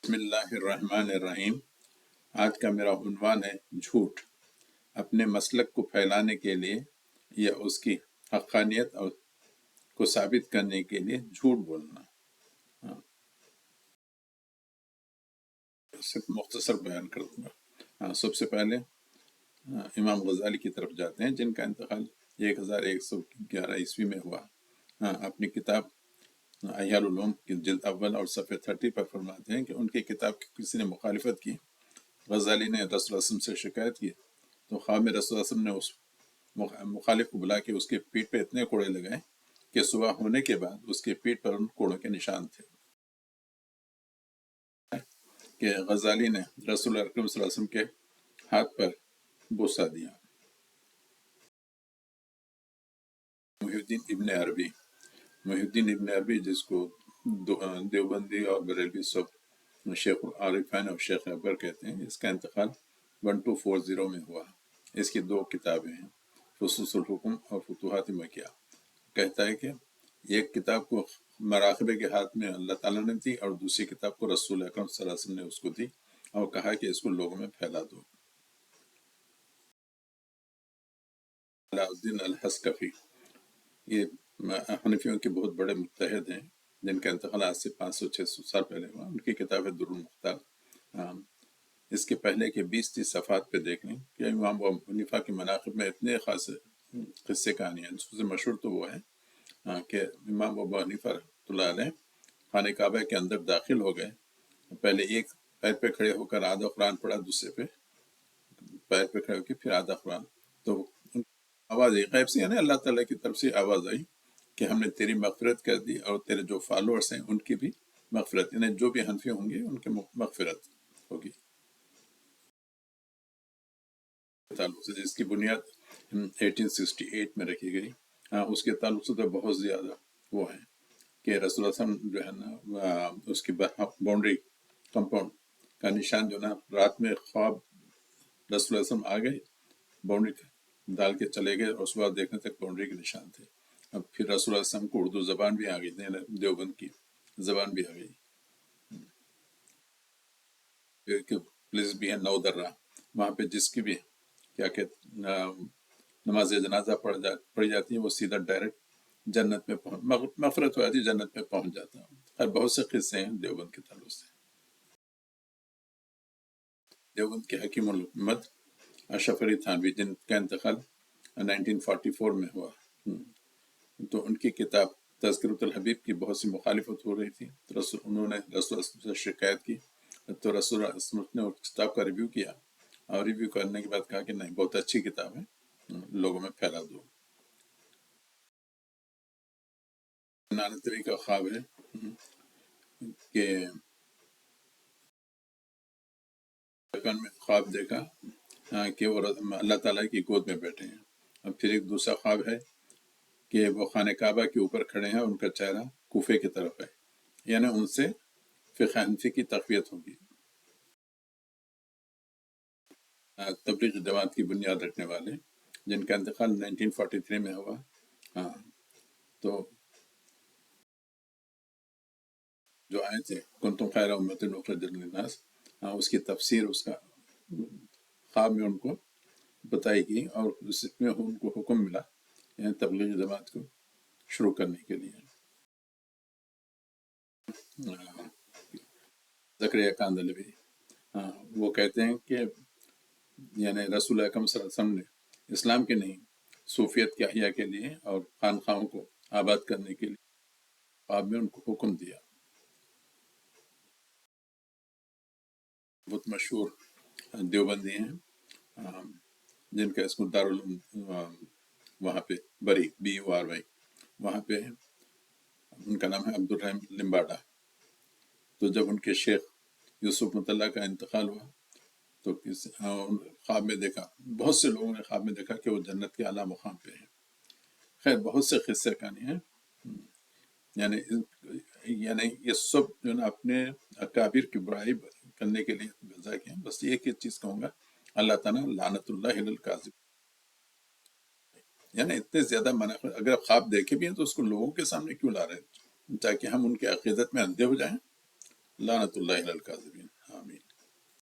بسم اللہ الرحمن الرحیم۔ آج کا میرا عنوان ہے جھوٹ، اپنے مسلک کو پھیلانے کے لیے یا اس کی حقانیت اور کو ثابت کرنے کے لیے جھوٹ بولنا۔ صرف مختصر بیان کر دوں گا۔ سب سے پہلے امام غزالی کی طرف جاتے ہیں، جن کا انتقال 1111 میں ہوا۔ اپنی کتاب احیاء العلوم کی جلد اول اور صفحہ 30 پر فرماتے ہیں کہ ان کی کتاب کی کسی نے مخالفت کی، غزالی نے رسول اللہ صلی اللہ علیہ وسلم سے شکایت کی تو خواب میں رسول اللہ صلی اللہ علیہ وسلم نے اس مخالف کو بلا کے اس کی پیٹھ پہ اتنے کوڑے لگائے کہ صبح ہونے کے بعد اس کی پیٹھ پر ان کوڑوں کے نشان تھے۔ کہ غزالی نے رسول اللہ صلی اللہ علیہ وسلم کے ہاتھ پر بوسہ دیا۔ محی الدین ابن عربی جس کو دیوبندی اور بریلوی سب شیخ العارفین اور شیخ اکبر کہتے ہیں، اس کا انتقال 1240 میں ہوا۔ اس کی 2 کتابیں ہیں، فصوص الحکم اور فتوحات مکیہ۔ کہتا ہے کہ ایک کتاب کو مراقبے کے ہاتھ میں اللہ تعالیٰ نے دی اور دوسری کتاب کو رسول اکرم صلی اللہ علیہ وسلم نے اس کو دی اور کہا کہ اس کو لوگوں میں پھیلا دو۔ علاء الدین الحصکفی، یہ حنفیوں کے بہت بڑے مجتہد ہیں، جن کا انتقال آج سے 500-600 سال پہلے ہوا۔ ان کی کتاب ہے در المختار۔ اس کے پہلے کے 20-30 صفحات پہ دیکھ لیں کہ امام ابو حنیفہ کے مناقب میں اتنے خاص قصے کہانیاں ہیں۔ سب سے مشہور تو وہ ہے کہ امام ابو حنیفہ رحمۃ اللہ علیہ خانہ کعبہ کے اندر داخل ہو گئے، پہلے ایک پیر پہ کھڑے ہو کر آدھا قرآن پڑھا، دوسرے پہ پیر پہ کھڑے ہو کے پھر آدھا قرآن، تو آواز آئی غیب سے، یعنی اللہ تعالیٰ کی طرف سے آواز آئی کہ ہم نے تیری مغفرت کر دی اور تیرے جو فالوورس ہیں ان کی بھی مغفرت، یعنی جو بھی حنفی ہوں گے ان کی مغفرت ہوگی۔ تعلق سے جس کی بنیاد 1868 میں رکھی گئی، اس کے تعلق سے تو بہت زیادہ وہ ہے کہ رسول اللہ صلی اللہ علیہ وسلم جو ہے نا اس کی باؤنڈری کمپاؤنڈ کا نشان جو نا، رات میں خواب رسول اللہ صلی اللہ علیہ وسلم آ گئے، باؤنڈری ڈال کے چلے گئے اور صبح دیکھنے تک باؤنڈری کے نشان تھے۔ اب پھر رسول اللہ صلی اللہ علیہ وسلم کو اردو زبان بھی آ گئی، دیوبند کی زبان بھی آ گئی، پلیس بھی ہے نو درہ، وہاں پہ جس کی بھی کیا کہ نماز جنازہ پڑھی جاتی ہے وہ سیدھا ڈائریکٹ جنت میں مغفرت ہو جاتی ہے، جنت میں پہنچ جاتا ہے۔ اور بہت سے قصے ہیں دیوبند کے تعلق سے۔ دیوبند کے حکیم الامت اشرف علی تھانوی، جن کا انتقال 1944 میں ہوا، تو ان کی کتاب تذکرۃ الحبیب کی بہت سی مخالفت ہو رہی تھی، تو انہوں نے رسول اللہ سے شکایت کی، تو رسول اللہ نے اس کتاب کا ریویو کیا اور ریویو کرنے کے بعد کہا کہ نہیں، بہت اچھی کتاب ہے، لوگوں میں پھیلا دو۔ نانتوی کا خواب ہے کہ میں خواب دیکھا کہ وہ اللہ تعالیٰ کی گود میں بیٹھے ہیں، اور پھر ایک دوسرا خواب ہے کہ وہ خانہ کعبہ کے اوپر کھڑے ہیں، ان کا چہرہ کوفے کی طرف ہے، یعنی ان سے فقہ حنفی کی تقویت ہوگی۔ تبلیغ جماعت کی بنیاد رکھنے والے، جن کا انتقال 1943 میں ہوا۔ تو جو آئے تھے کنتم خیر امۃ اخرجت للناس، اس کی تفسیر اس کا خواب میں ان کو بتائی گئی، اور اس میں ان کو حکم ملا یعنی تبلیغ جماعت کو شروع کرنے کے لیے۔ زکریا کاندھلوی، وہ کہتے ہیں کہ یعنی رسول اکرم صلی اللہ علیہ وسلم نے اسلام کے نہیں، صوفیت کے احیاء کے لیے اور خانقاہوں کو آباد کرنے کے لیے خواب میں ان کو حکم دیا۔ بہت مشہور دیوبندی ہیں جن کا اسم دارالعلوم وہاں پہ بری BURY وہاں پہ ہے، ان کا نام ہے عبد الرحیم لمباڈا۔ تو جب ان کے شیخ یوسف مطلع کا انتقال ہوا تو خواب میں دیکھا، بہت سے لوگوں نے خواب میں دیکھا کہ وہ جنت کے اعلیٰ مقام پہ ہیں۔ خیر بہت سے قصے کہانی ہیں، یعنی یہ سب جو نا اپنے اکابر کی برائی کرنے کے لیے بھیجا گیا۔ بس ایک ہی چیز کہوں گا، اللہ تعالیٰ لعنت اللہ علی الکاذب، یعنی اتنے زیادہ منع، اگر آپ خواب دیکھے بھی ہیں تو اس کو لوگوں کے سامنے کیوں لا رہے ہیں، تاکہ ہم ان کے عقیدت میں اندھے ہو جائیں۔ لعنت اللہ علی الکاذب۔